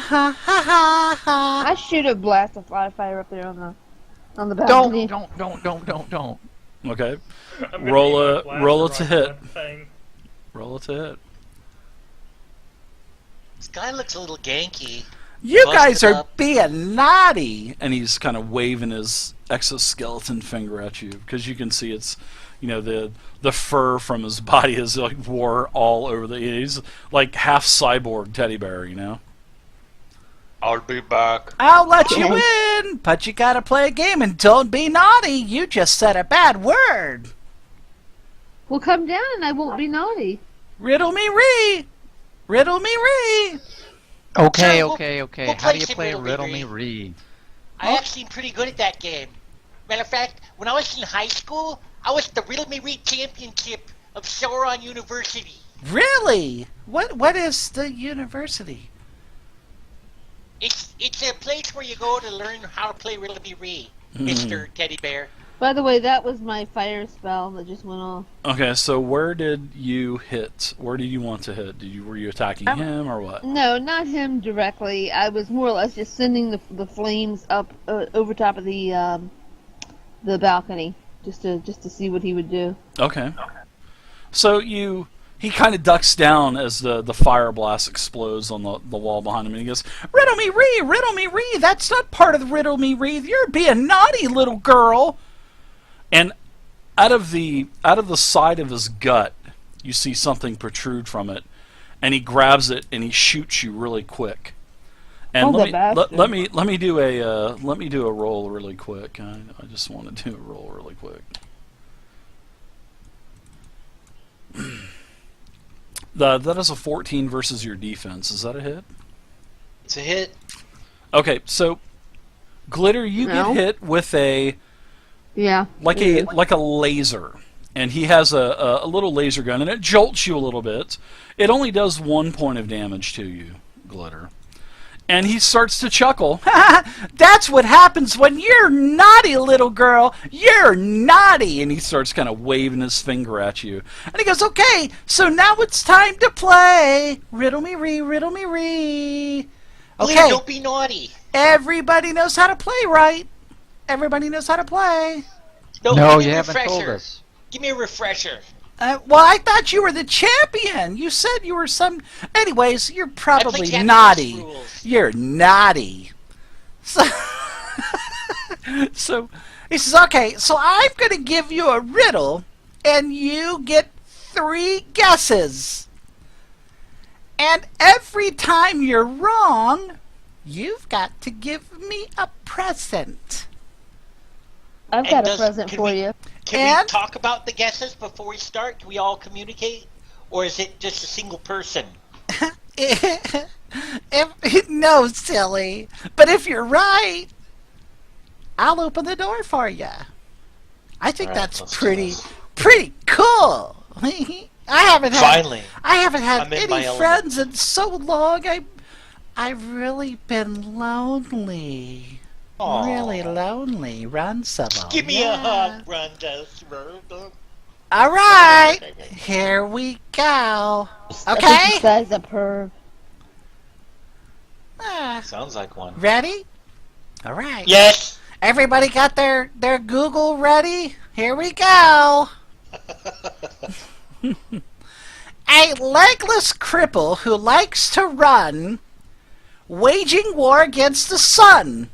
ha ha ha ha. I should have blasted a fire up there on the balcony. Don't. Okay. I'm gonna Roll aim a my blaster roll it to rifle hit. at the thing. Roll it to hit. This guy looks a little ganky. You Busted guys are up. being naughty, and he's kind of waving his exoskeleton finger at you because you can see it's, the fur from his body is like wore all over the. He's like half cyborg teddy bear, I'll be back. I'll let you in, but you gotta play a game and don't be naughty. You just said a bad word. Well, come down and I won't be naughty. Riddle me ree. Riddle me ree. Okay. Sure, How we'll do you play some play Riddle Me Riddle Me Ree. Ree? I actually am pretty good at that game. Matter of fact, when I was in high school, I was the Riddle Me Ree championship of Sauron University. Really? What is the university? It's a place where you go to learn how to play Riddle Me Ree, Mr. Teddy Bear. By the way, that was my fire spell that just went off. Okay, so where did you hit? Where did you want to hit? Were you attacking him or what? No, not him directly. I was more or less just sending the flames up over top of the balcony, just to see what he would do. Okay. So he kind of ducks down as the fire blast explodes on the wall behind him, and he goes, "Riddle me ree, riddle me ree. That's not part of the riddle me ree. You're being naughty, little girl." And out of the side of his gut, you see something protrude from it, and he grabs it and he shoots you really quick. And let me do a roll really quick. I just want to do a roll really quick. That is a 14 versus your defense. Is that a hit? It's a hit. Okay, so Glitter, you get hit with a like a laser, and he has a little laser gun, and it jolts you a little bit. It only does 1 point of damage to you, Glitter. And he starts to chuckle. That's what happens when you're naughty, little girl. You're naughty. And he starts kind of waving his finger at you. And he goes, okay, so now it's time to play. Riddle me ree, riddle me ree. Okay. Don't be naughty. Everybody knows how to play, right? Everybody knows how to play. No, you haven't told us. Give me a refresher. Well, I thought you were the champion. You said you were some... Anyways, you're probably champions naughty. rules. You're naughty. So he says, okay, so I'm going to give you a riddle, and you get 3 guesses. And every time you're wrong, you've got to give me a present. I've got a present for you. Can we talk about the guesses before we start? Can we all communicate? Or is it just a single person? No, silly. But if you're right, I'll open the door for you. I think that's pretty cool. I haven't had any friends in so long. I've really been lonely. Aww. Really lonely. Runcible. Give me a hug, Runcible. All right, here we go. Okay. This guy's a perv. Sounds like one. Ready? All right. Yes. Everybody got their Google ready? Here we go. A legless cripple who likes to run, waging war against the sun.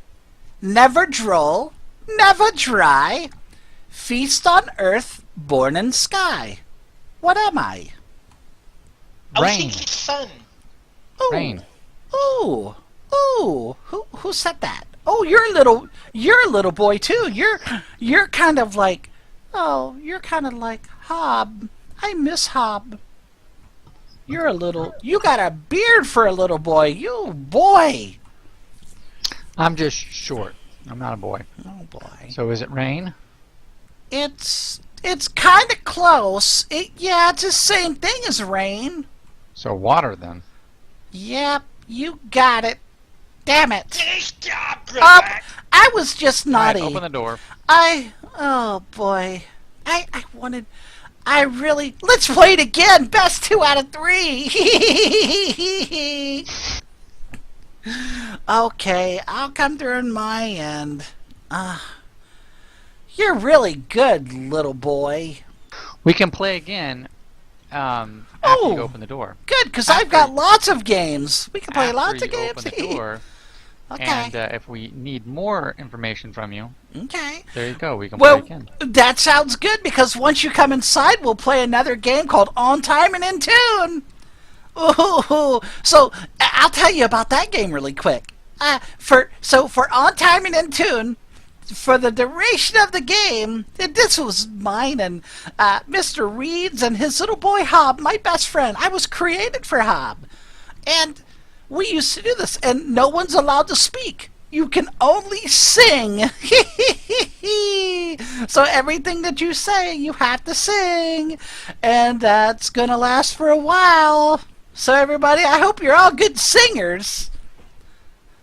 Never droll, never dry, feast on earth, born in sky. What am I? I was Rain. thinking sun. Ooh. Rain. Ooh. Ooh. Who said that? Oh, you're a little boy too. You're kind of like, you're kind of like Hob. I miss Hob. You got a beard for a little boy. You boy. I'm just short. I'm not a boy. Oh boy. So is it rain? It's kind of close. It's the same thing as rain. So water then. Yep, you got it. Damn it. Nice job, Greg. I was just naughty. All right, open the door. Oh boy. Let's play it again. Best 2 out of 3. Okay, I'll come through on my end. You're really good, little boy. We can play again after you Oh, open the door. good, because I've got lots of games. We can play After lots of you games. open the door, Okay. and if we need more information from you, Okay. there you go. We can play again. That sounds good, because once you come inside, we'll play another game called On Time and in Tune. Ooh, so I'll tell you about that game really quick. For On Time and in Tune, for the duration of the game, this was mine and Mr. Reed's and his little boy Hob, my best friend. I was created for Hob, and we used to do this, and no one's allowed to speak. You can only sing. So everything that you say, you have to sing, and that's gonna last for a while. So everybody, I hope you're all good singers.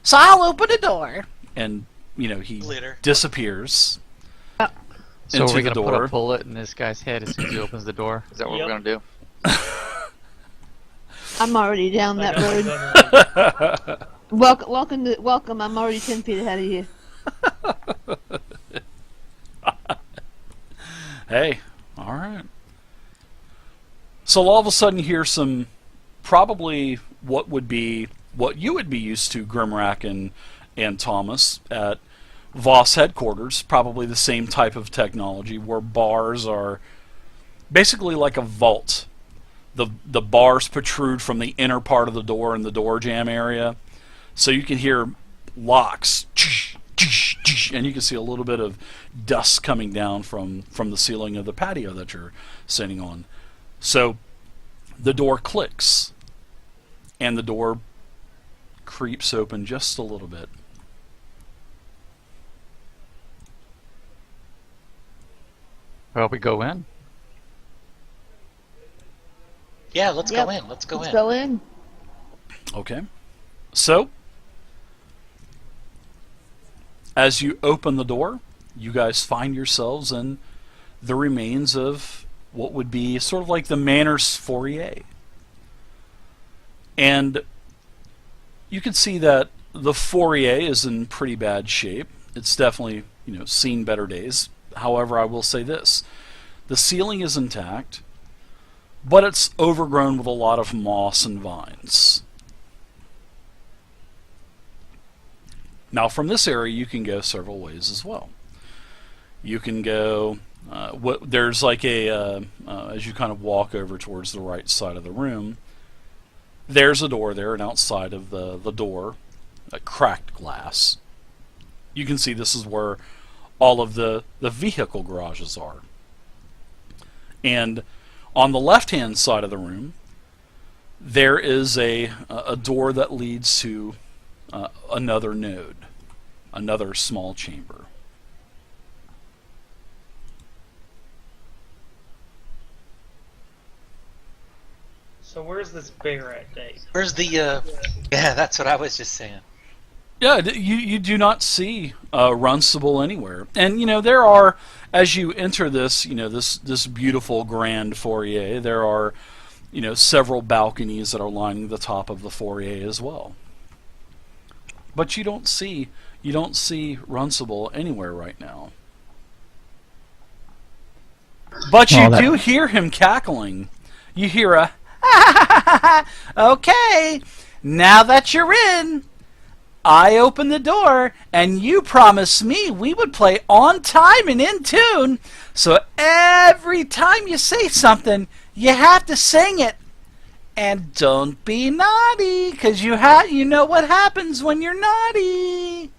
So I'll open the door, and he disappears. So into we're the gonna put door. a bullet in this guy's head as soon as he opens the door. Is that what we're gonna do? I'm already down that road. Welcome. I'm already 10 feet ahead of you. Hey, all right. So all of a sudden, you hear some probably what you would be used to, Grimrack and Thomas at Voss headquarters. Probably the same type of technology where bars are basically like a vault. The bars protrude from the inner part of the door in the door jamb area, so you can hear locks, and you can see a little bit of dust coming down from the ceiling of the patio that you're sitting on. So the door clicks, and the door creeps open just a little bit. Well, we go in. Yeah, let's go in. Let's go in. Okay. So, as you open the door, you guys find yourselves in the remains of what would be sort of like the manor's foyer. And you can see that the foyer is in pretty bad shape. It's definitely, seen better days. However, I will say this. The ceiling is intact, but it's overgrown with a lot of moss and vines. Now, from this area, you can go several ways as well. You can go, there's like as you kind of walk over towards the right side of the room, there's a door there, and outside of the door, a cracked glass. You can see this is where all of the vehicle garages are. And on the left-hand side of the room, there is a door that leads to another node, another small chamber. So where's this bear at, Dave? Where's the? Yeah, that's what I was just saying. Yeah, you do not see Runcible anywhere, and there are, as you enter this this beautiful grand foyer, there are several balconies that are lining the top of the foyer as well. But you don't see Runcible anywhere right now. But you do hear him cackling. You hear a okay, now that you're in, I opened the door, and you promised me we would play on time and in tune. So every time you say something, you have to sing it. And don't be naughty, because you know what happens when you're naughty.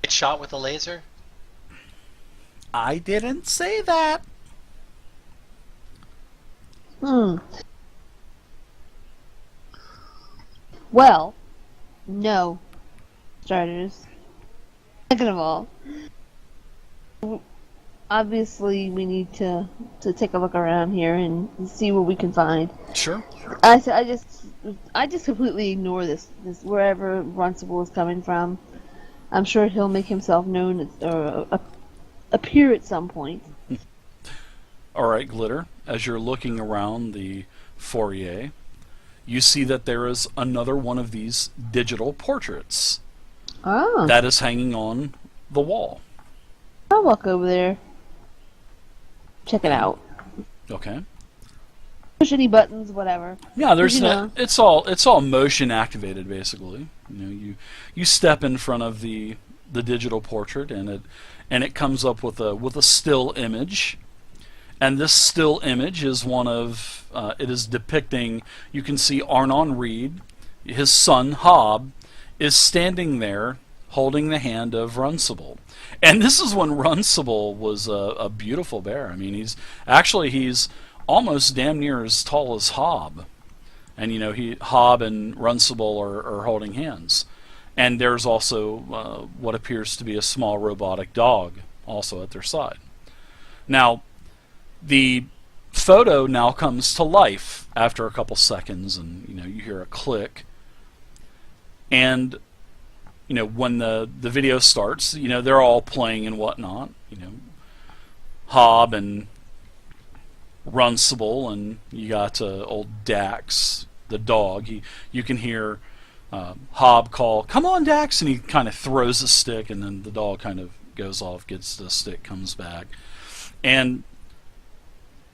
Get shot with a laser? I didn't say that. Well, no. Starters. Second of all, obviously we need to take a look around here and see what we can find. Sure. I just completely ignore this wherever Runcible is coming from. I'm sure he'll make himself known or appear at some point. All right, Glitter. As you're looking around the foyer, you see that there is another one of these digital portraits Oh. that is hanging on the wall. I'll walk over there. Check it out. Okay. Push any buttons, whatever. Yeah, there's You know. it's all motion activated basically. You step in front of the digital portrait and it comes up with a still image. And this still image is one of it is depicting, you can see Arnon Reed, his son Hob is standing there holding the hand of Runcible. And this is when Runcible was a beautiful bear. I mean, he's almost damn near as tall as Hob. And Hob and Runcible are holding hands. And there's also what appears to be a small robotic dog also at their side. Now, the photo now comes to life after a couple seconds, and you hear a click. And when the video starts, they're all playing and whatnot. Hob and Runcible, and you got old Dax, the dog. You can hear Hob call, "Come on, Dax," and he kind of throws a stick, and then the dog kind of goes off, gets the stick, comes back, and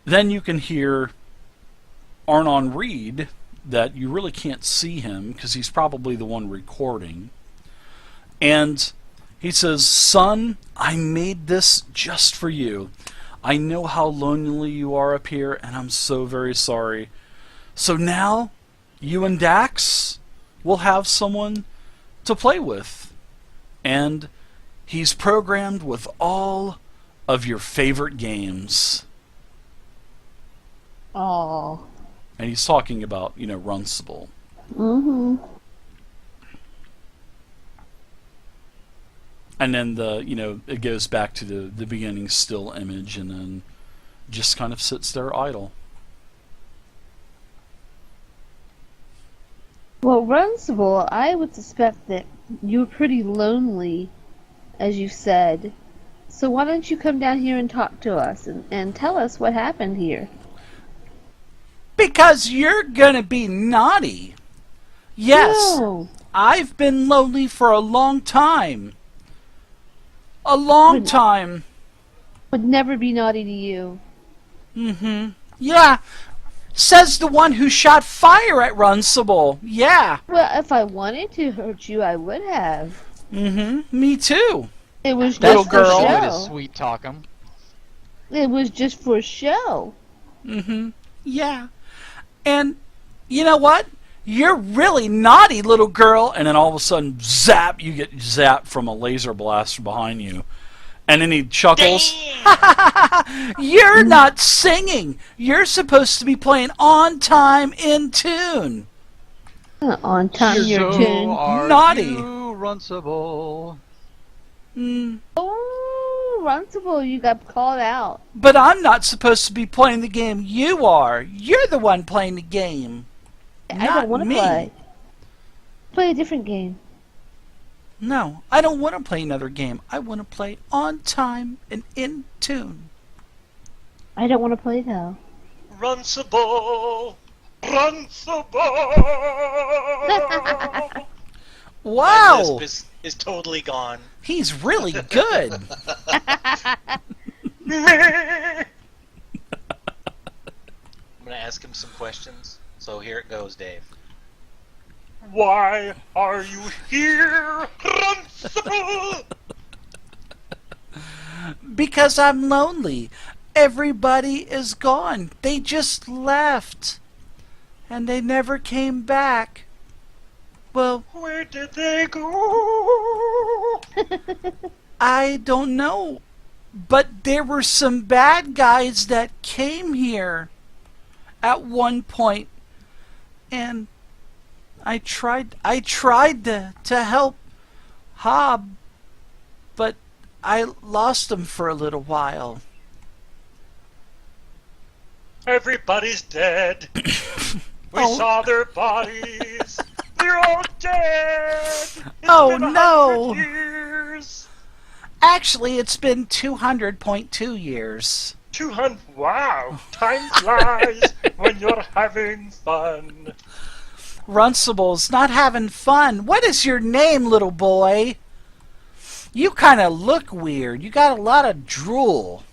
then you can hear Arnon Reed, that you really can't see him because he's probably the one recording. And he says, "Son, I made this just for you. I know how lonely you are up here, and I'm so very sorry. So now, you and Dax will have someone to play with. And he's programmed with all of your favorite games." Oh. And he's talking about, Runcible. Mm-hmm. And then it goes back to the beginning still image, and then just kind of sits there idle. Well, Runcible, I would suspect that you're pretty lonely, as you said. So why don't you come down here and talk to us and tell us what happened here? Because you're gonna be naughty. Yes, No. I've been lonely for a long time. A long time. Would never be naughty to you. Mm-hmm. Yeah. Says the one who shot fire at Runcible. Yeah. Well, if I wanted to hurt you, I would have. Mm-hmm. Me too. It was Little just girl for way to show. sweet talk him. It was just for show. Mm-hmm. Yeah. And you know what? You're really naughty, little girl. And then all of a sudden, zap, you get zapped from a laser blast behind you. And then he chuckles. You're not singing. You're supposed to be playing on time in tune. On time, your So tune. are Naughty. you, Runcible? Oh, Runcible, you got called out. But I'm not supposed to be playing the game. You are. You're the one playing the game. I Not don't want to me. play. Play a different game. No, I don't want to play another game. I want to play on time and in tune. I don't want to play though. Runcible! Runcible! Wow, My lisp is totally gone. he's really good. I'm gonna ask him some questions. So here it goes, Dave. Why are you here, Runcible? Because I'm lonely. Everybody is gone. They just left. And they never came back. Well, Where did they go? I don't know. But there were some bad guys that came here at one point, and I tried to help Hob, but I lost him for a little while. Everybody's dead. We Oh. saw their bodies. They're all dead. It's Oh, been no. 100 years. Actually, it's been 200.2 years. 200. Wow. Time flies when you're having fun. Runcible's not having fun. What is your name, little boy? You kind of look weird. You got a lot of drool.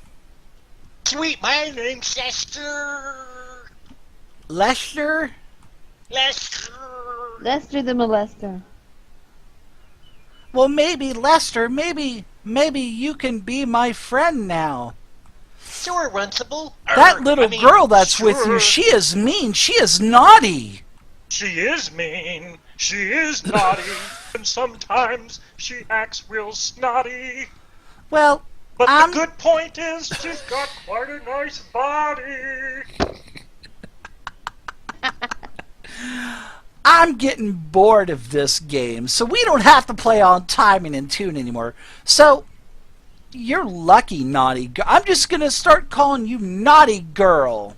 Sweet, my name's Lester. Lester? Lester. Lester the molester. Well, maybe, Lester, maybe you can be my friend now. Sure, Runcible. That little girl that's with you, she is mean. She is naughty. She is mean. She is naughty. And sometimes she acts real snotty. Well, But the good point is she's got quite a nice body. I'm getting bored of this game, so we don't have to play on timing and tune anymore. So, you're lucky, naughty girl. I'm just going to start calling you naughty girl.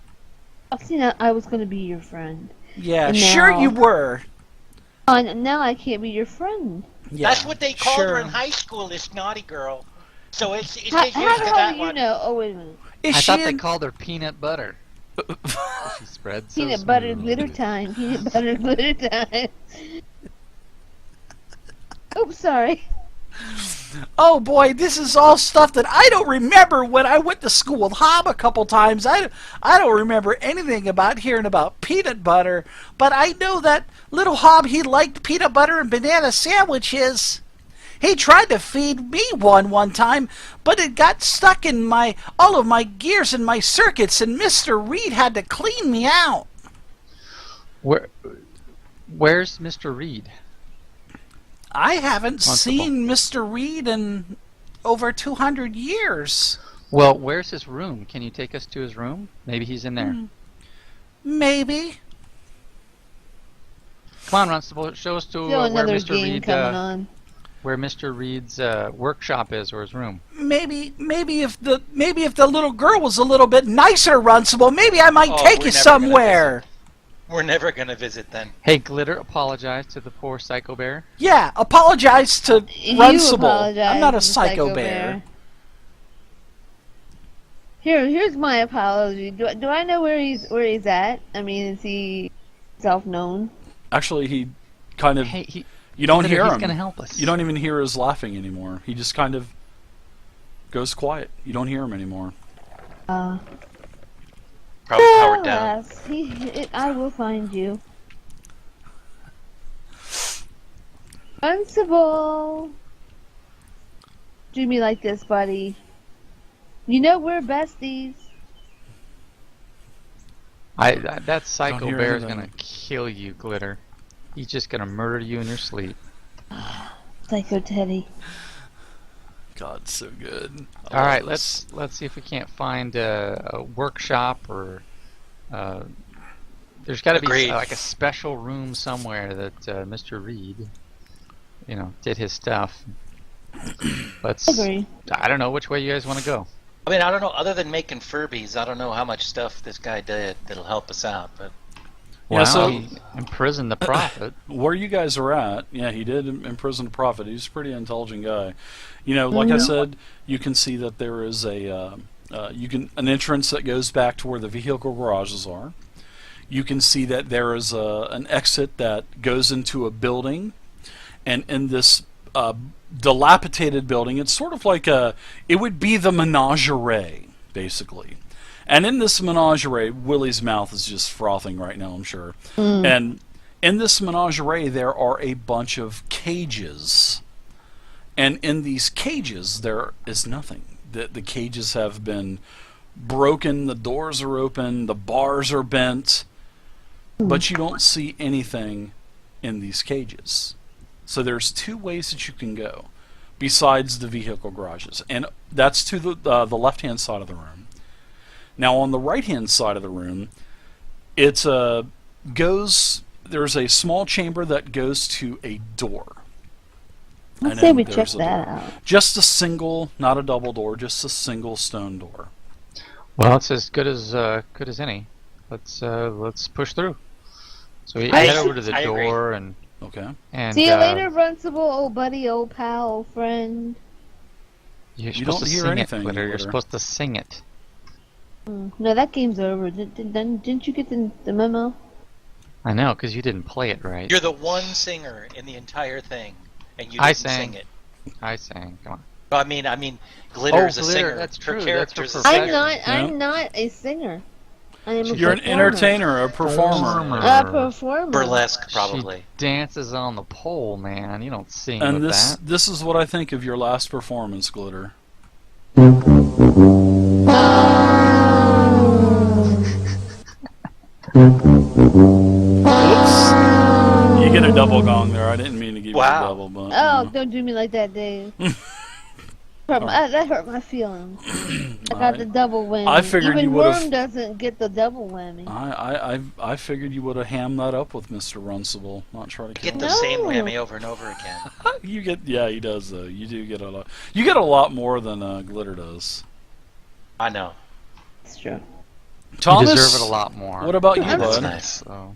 See, I was going to be your friend. Yeah, And sure now- you were. And now I can't be your friend. Yeah, That's what they called sure. her in high school, this naughty girl. So it's How here's the to hell that do you one. know? Oh, wait a minute. Is I she thought they in- called her peanut butter. She spreads so Peanut butter smooth. glitter time. Peanut butter glitter time. Oops, sorry. Oh boy, this is all stuff that I don't remember when I went to school with Hob a couple times. I don't remember anything about hearing about peanut butter, but I know that little Hob, he liked peanut butter and banana sandwiches. He tried to feed me one time, but it got stuck in all of my gears and my circuits, and Mr. Reed had to clean me out. Where's Mr. Reed? I haven't Runcible. seen Mr. Reed in over 200 years. Well, where's his room? Can you take us to his room? Maybe he's in there. Maybe. Come on, Runcible, show us to Still where another Mr. game Reed coming on. where Mr. Reed's workshop is, or his room. Maybe if the little girl was a little bit nicer, Runcible, maybe I might Oh, take we're you never gonna somewhere. We're never gonna visit then. Hey, Glitter, apologize to the poor psycho bear. Yeah, apologize to You Runcible. apologize I'm not a to the psycho bear. Here's my apology. Do I know where he's at? I mean, is he self-known? Actually, he kind of. Hey, You don't Glitter, hear he's him. gonna help us. You don't even hear his laughing anymore. He just kind of goes quiet. You don't hear him anymore. Probably powered down. Alas, I will find you. Runcible. Do me like this, buddy. You know we're besties. That psycho hear bear is anything. gonna kill you, Glitter. He's just gonna murder you in your sleep. Psycho Teddy. God, so good. I All love right, this. let's see if we can't find a workshop or there's got to be Agreed. like a special room somewhere that Mr. Reed, did his stuff. Let's. Agree. I don't know which way you guys want to go. I mean, I don't know. Other than making Furbies, I don't know how much stuff this guy did that'll help us out. But Yeah, Wow, so- he imprisoned the prophet. Where you guys are at, yeah, he did imprison the prophet. He's a pretty intelligent guy. Like I said, you can see that there is an entrance that goes back to where the vehicle garages are. You can see that there is an exit that goes into a building, and in this dilapidated building, it's sort of like it would be the menagerie, basically. And in this menagerie, Willie's mouth is just frothing right now, I'm sure. And in this menagerie, there are a bunch of cages. And in these cages, there is nothing. The cages have been broken, the doors are open, the bars are bent, but you don't see anything in these cages. So there's two ways that you can go, besides the vehicle garages. And that's to the left-hand side of the room. Now, on the right-hand side of the room, there's a small chamber that goes to a door. Let's And say then we check there's a that door. out. Just a single, not a double door, just a single stone door. Well, it's as good as any. Let's push through. So we I head over to the agree. door and Okay. See you later, Runcible, old buddy, old pal, old friend. You're You supposed don't to hear sing anything, it, Glitter. You're Glitter. supposed to sing it. No, that game's over. Didn't you get the memo? I know, because you didn't play it right. You're the one singer in the entire thing, and you didn't sing it. I sang. Come on. I mean, Glitter's a Glitter, singer. that's Her true. character's That's a her singer. I'm not a singer. I am a You're an performer. entertainer, a performer. A performer. Burlesque, probably. She dances on the pole, man. You don't sing And with this that. this is what I think of your last performance, Glitter. Oops. You get a double gong there. I didn't mean to give you a double, but Oh, don't do me like that, Dave. That hurt my feelings. I got the double whammy. I figured Even you would've- Worm doesn't get the double whammy. I figured you would have hammed that up with Mr. Runcible. Not try to kill Get the him. same whammy over and over again. You get, yeah, he does though. You do get a lot. You get a lot more than Glitter does. I know. It's true. Thomas, You deserve it a lot more. What about you, That's bud? nice. So,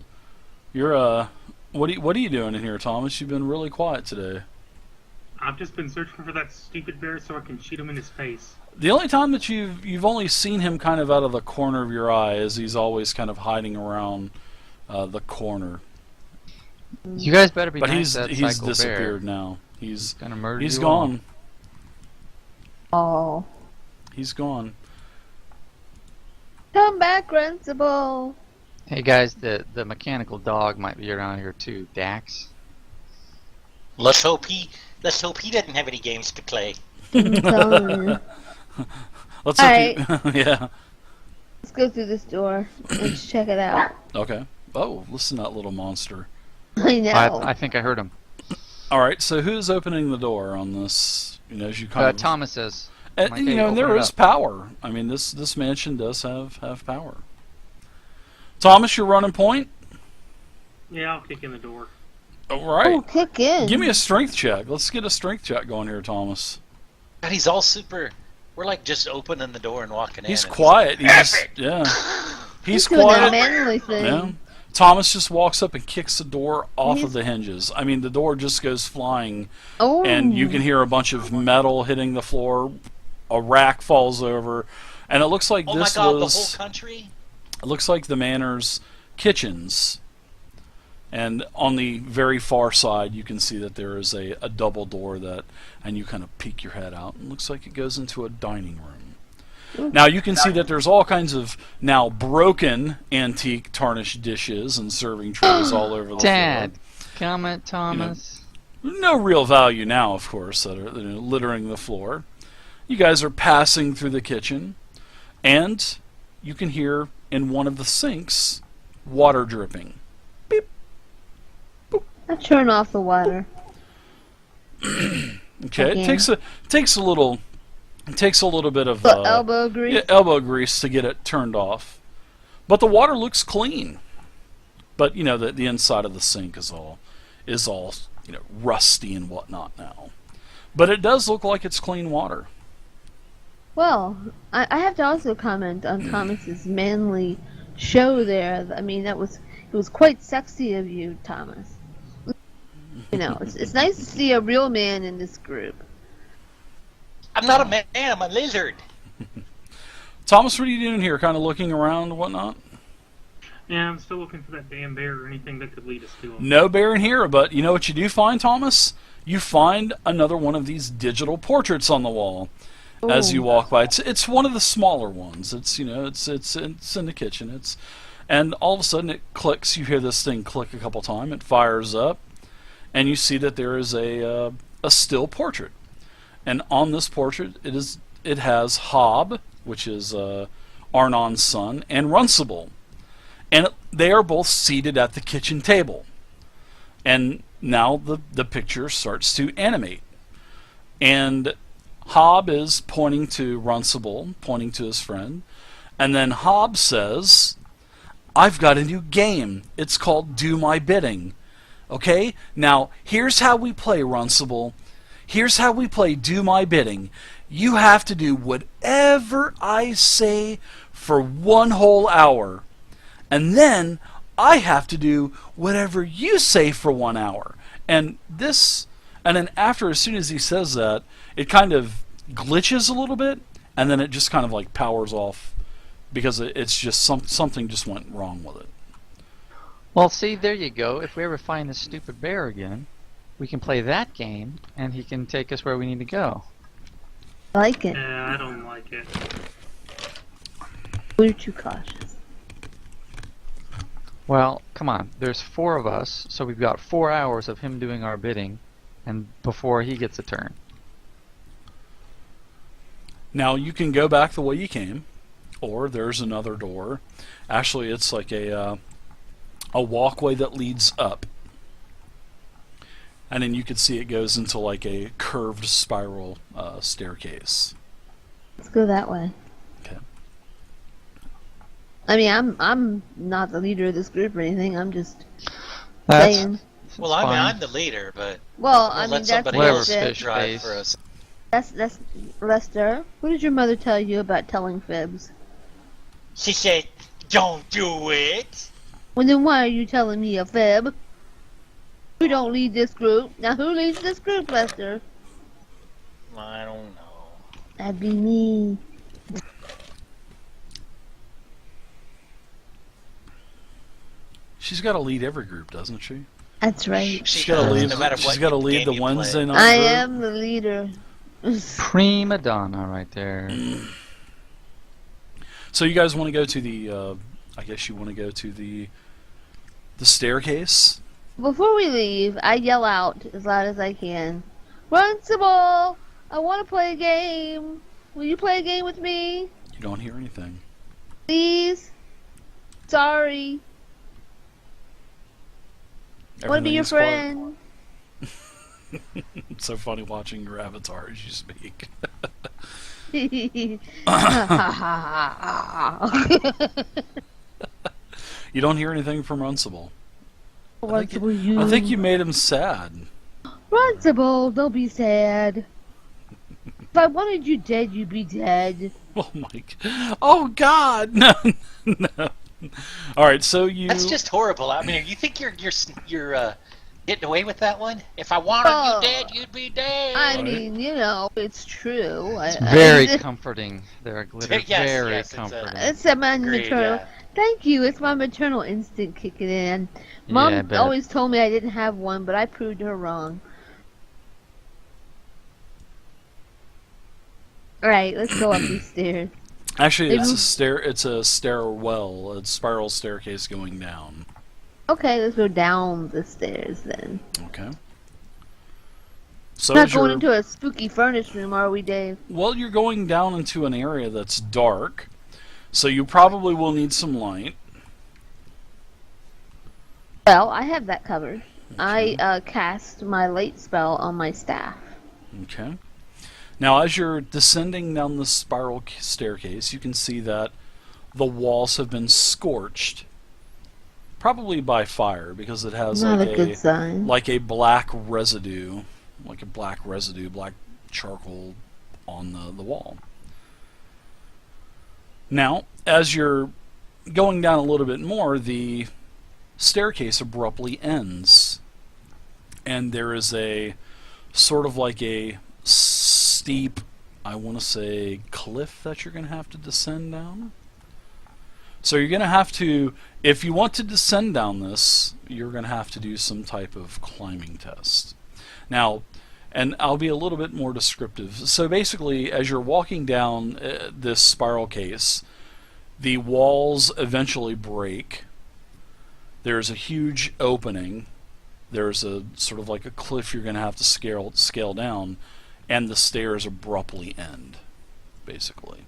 You're what are you doing in here, Thomas? You've been really quiet today. I've just been searching for that stupid bear so I can shoot him in his face. The only time that you've only seen him kind of out of the corner of your eye is he's always kind of hiding around the corner. you guys better be But nice to that he's psycho disappeared bear. now. He's Gonna murder he's you all. gone. Oh. He's gone. Come back, Runcible. Hey guys, the mechanical dog might be around here too. Dax. Let's hope he doesn't have any games to play. I'm telling you. Let's All hope yeah. Let's go through this door and check it out. Okay. Oh, listen to that little monster. I know. I think I heard him. All right. So who's opening the door on this? You know, as you kind of Thomas is. And, Okay, you know, open there it is up. power. I mean, this mansion does have power. Thomas, you're running point. Yeah, I'll kick in the door. All right. Oh, kick in. Give me a strength check. Let's get a strength check going here, Thomas. God, he's all super. We're like just opening the door and walking in. He's and quiet. Yeah. He's doing that quiet. manly thing. Yeah. Thomas just walks up and kicks the door off He's- of the hinges. I mean, the door just goes flying, Oh. and you can hear a bunch of metal hitting the floor. A rack falls over, and it looks like Oh my this God, was. the whole country. It looks like the manor's kitchens. And on the very far side, you can see that there is a double door and you kind of peek your head out. It looks like it goes into a dining room. Now you can see that there's all kinds of now broken antique tarnished dishes and serving trays all over the Dad, floor. comment, Thomas. No real value now, of course, that are littering the floor. You guys are passing through the kitchen, and you can hear in one of the sinks water dripping. I turn off the water. Okay, Again. it takes a little bit of Elbow grease. yeah, elbow grease to get it turned off, but the water looks clean. But you know the inside of the sink is all rusty and whatnot now, but it does look like it's clean water. Well, I have to also comment on Thomas's manly show there. I mean, it was quite sexy of you, Thomas. You know, it's nice to see a real man in this group. I'm not a man. I'm a lizard. Thomas, what are you doing here? Kind of looking around and whatnot? Yeah, I'm still looking for that damn bear or anything that could lead us to him. No bear in here, but you know what you do find, Thomas? You find another one of these digital portraits on the wall as you walk by. It's one of the smaller ones. It's in the kitchen. And all of a sudden it clicks. You hear this thing click a couple times. It fires up, and you see that there is a still portrait. And on this portrait, it has Hob, which is Arnon's son, and Runcible. And they are both seated at the kitchen table. And now the picture starts to animate. And Hob is pointing to Runcible, pointing to his friend. And then Hob says, "I've got a new game. It's called Do My Bidding. Okay? Now, here's how we play, Runcible. Here's how we play Do My Bidding. You have to do whatever I say for 1 whole hour. And then I have to do whatever you say for 1 hour." And then after, as soon as he says that, it kind of glitches a little bit, and then it just kind of like powers off because it's just something just went wrong with it. Well, see, there you go. If we ever find this stupid bear again, we can play that game, and he can take us where we need to go. I like it. Yeah, I don't like it. We're too cautious. Well, come on. There's 4 of us, so we've got 4 hours of him doing our bidding, and before he gets a turn. Now you can go back the way you came, or there's another door. Actually, it's like a walkway that leads up, and then you can see it goes into like a curved spiral staircase. Let's go that way. Okay. I mean, I'm not the leader of this group or anything. I'm just saying. Well, I'm the leader, but Well, we'll I mean, let that's somebody Whatever, else fish drive face. for us. That's Lester. What did your mother tell you about telling fibs? She said, "Don't do it." Well, then why are you telling me a fib? You don't lead this group. Now, who leads this group, Lester? I don't know. That'd be me. She's got to lead every group, doesn't she? That's right. She's got to lead. No matter She's what got to lead game the you Wednesday play. night I group. am the leader. Prima donna right there. So you guys want to go to the? I guess you want to go to the staircase. Before we leave, I yell out as loud as I can, Runcible! I want to play a game. Will you play a game with me? You don't hear anything. Please? Sorry. I want to be your Everything's quiet. friend. It's so funny watching your avatar as you speak. You don't hear anything from Runcible. I think you made him sad. Runcible, don't be sad. If I wanted you dead, you'd be dead. Oh my! Oh God! No, no. All right, so you. That's just horrible. I mean, you think you're getting away with that one? If I wanted you dead, you'd be dead. I mean, you know, it's true. It's very comforting there, Glitter. Yes, very yes, comforting. It's my Agreed, maternal. yeah. Thank you. It's my maternal instinct kicking in. Mom Yeah, I bet. always told me I didn't have one, but I proved her wrong. All right, let's go up these stairs. Actually, Maybe- it's a stair. It's a stairwell. A spiral staircase going down. Okay, let's go down the stairs then. Okay. So Not as going you're- into a spooky furnace room, are we, Dave? well, you're going down into an area that's dark, so you probably will need some light. Well, I have that covered. I cast my light spell on my staff. Okay. Now, as you're descending down the spiral staircase, you can see that the walls have been scorched, probably by fire, because it has Not like a good sign. like a black residue, black charcoal on the wall. Now, as you're going down a little bit more, the staircase abruptly ends, and there is a sort of like a steep, I want to say, cliff that you're going to have to descend down. So you're going to have to, if you want to descend down this, you're going to have to do some type of climbing test. Now, and I'll be a little bit more descriptive. So basically, as you're walking down this spiral case, the walls eventually break. There's a huge opening. There's a sort of like a cliff you're going to have to scale down, and the stairs abruptly end, basically.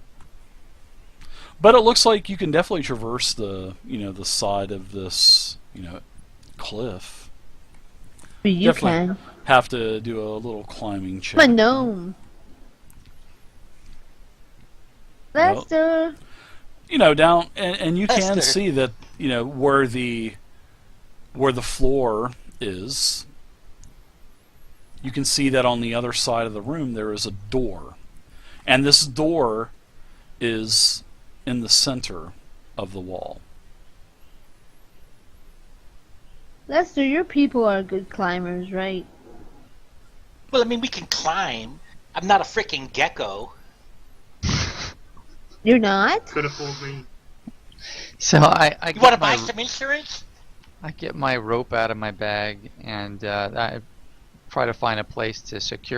But it looks like you can definitely traverse the side of this cliff. You Definitely can. have to do a little climbing check. I'm a gnome. Lester. Down, and you can Lester. see that where the floor is. You can see that on the other side of the room there is a door, and this door is in the center of the wall. Lester, your people are good climbers, right? Well, I mean, we can climb. I'm not a freaking gecko. You're not? Could have fooled me. So I You want to get my- buy some insurance? I get my rope out of my bag and I try to find a place to secure